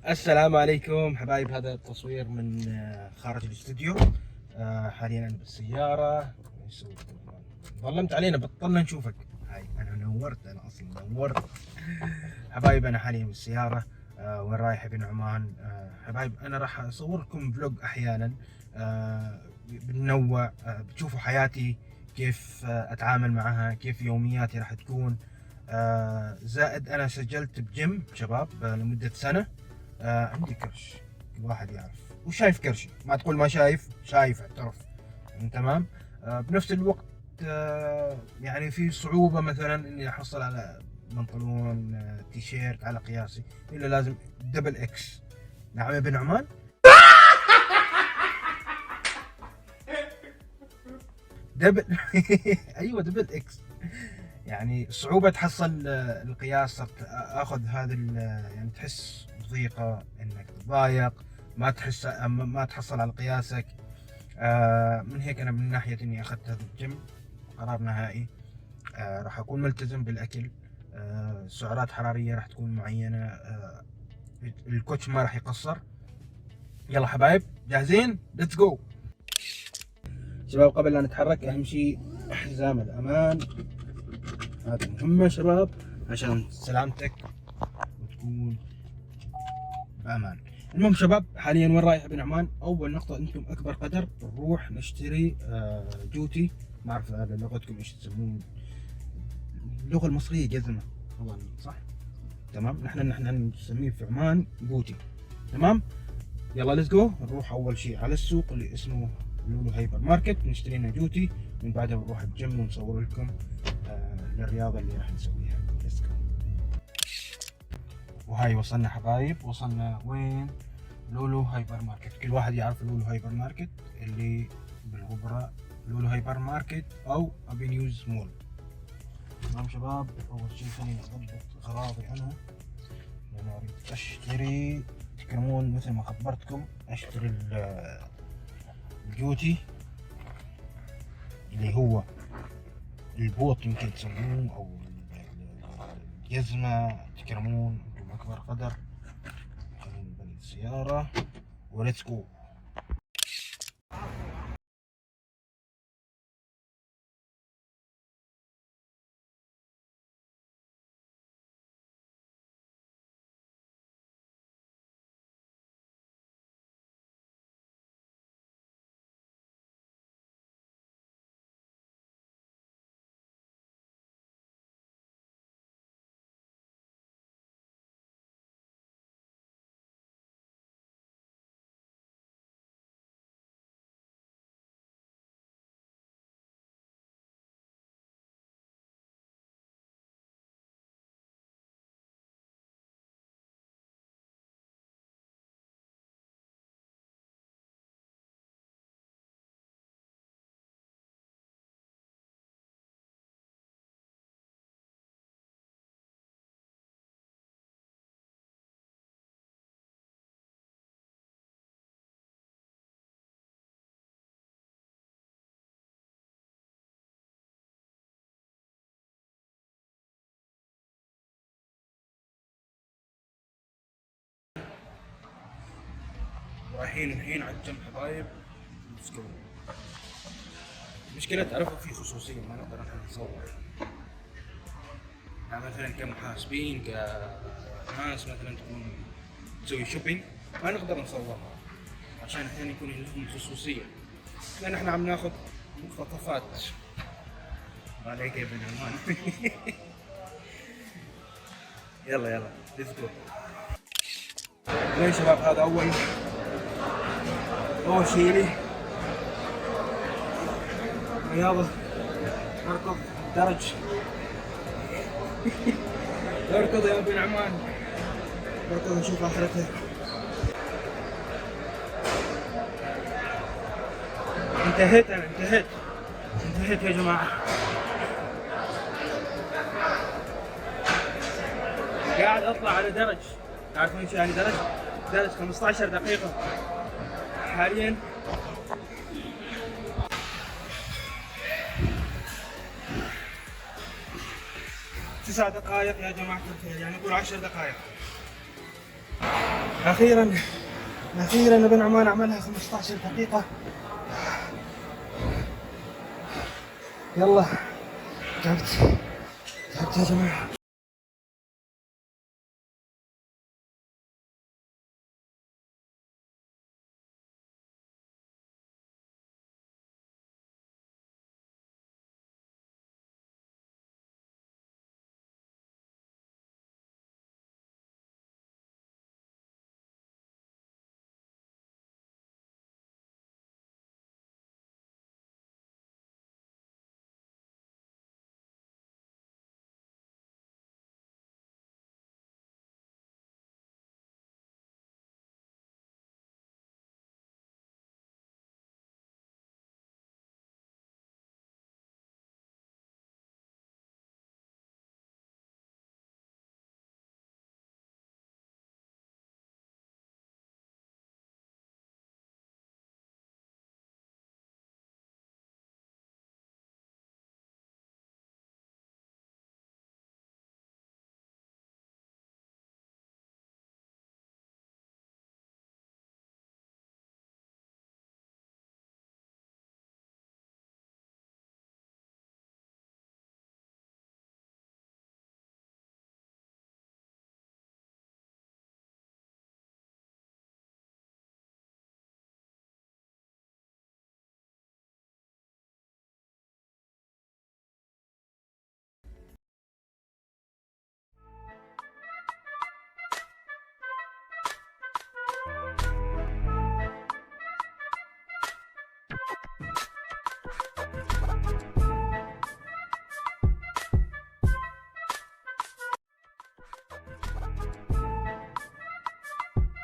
السلام عليكم حبايب. هذا التصوير من خارج الاستوديو. حاليا انا بالسيارة. ظلمت علينا، بطلنا نشوفك. هاي انا نورت، انا اصلا نورت. حبايب انا حاليا بالسيارة. وين رايح؟ ابن عمان. حبايب انا راح اصور لكم فلوج احيانا. بنوع، بتشوفوا حياتي كيف اتعامل معها، كيف يومياتي راح تكون. زائد انا سجلت بجيم شباب لمدة سنة. عندي كرش، الواحد يعرف وشايف كرشي، ما تقول ما شايف، شايف اعترف. تمام. بنفس الوقت يعني في صعوبة مثلا اني احصل على بنطلون تيشيرت على قياسي، الا لازم دبل اكس. نعم يا بن عمان. دبل ايوه دبل اكس. يعني صعوبة تحصل القياس. صرت اخذ هذا يعني تحس بضيقة انك تضايق، ما تحصل على قياسك. من هيك انا من ناحية اني اخذت هذا الجيم قرار نهائي. راح اكون ملتزم بالاكل. سعرات حرارية راح تكون معينة. الكوتش ما راح يقصر. يلا حبايب جاهزين؟ ليتس جو شباب. قبل لا نتحرك اهم شيء حزام الامان، هذه مهمة شباب عشان سلامتك وتكون بأمان. المهم شباب، حاليا وين رايح ابن عمان؟ أول نقطة أنتم أكبر قدر نروح نشتري جوتي. ما أعرف هذا لغتكم إيش تسمون، اللغة المصرية جزمة طبعا صح؟ تمام. نحن نسميه في عمان جوتي. تمام. يلا ليتس جو. نروح أول شيء على السوق اللي اسمه لولو هايبر ماركت، نشتري لنا جوتي. من بعدها بنروح الجيم ونصور لكم الرياضة اللي راح نسويها. ليتس جو. وهاي وصلنا حبايب، وصلنا وين؟ لولو هايبر ماركت. كل واحد يعرف لولو هايبر ماركت اللي بالغبرة، لولو هايبر ماركت او ابي نيوز مول. تمام شباب. اول شيء خليني اضبط اغراضي انا. انا اريد اشتري، تكرمون مثل ما خبرتكم، اشتري الجوتي اللي هو البوط يمكن تسموه، او الجزمة تكرمون انتم اكبر قدر. خلينا نبني السيارة وليتس جو. رايحين الحين على الجيم حبايب. المشكلة تعرفوا في خصوصية ما نقدر نحن نصور. يعني مثلا كمحاسبين، كناس مثلا تكون تسوي شوبينج، ما نقدر نصورها عشان احيانا يكون لهم خصوصية، لأن احنا عم ناخذ مقتطفات. ما عليك يا ابن عمان. يلا يلا ليتس جو. يا شباب هذا أول شيء لي رياضة، اركض درج. اركض يا ابن عمان، اركض نشوف آخرتها. انتهيت أنا، انتهيت يا جماعة. قاعد أطلع على درج. تعرفون ايش يعني درج؟ درج 15 دقيقة حاليا. تسع دقائق يا جماعة الخير، يعني نقول 10 دقائق. اخيرا اخيرا ابن عمان عملها 15 دقيقة. يلا تعبت تعبت يا جماعة.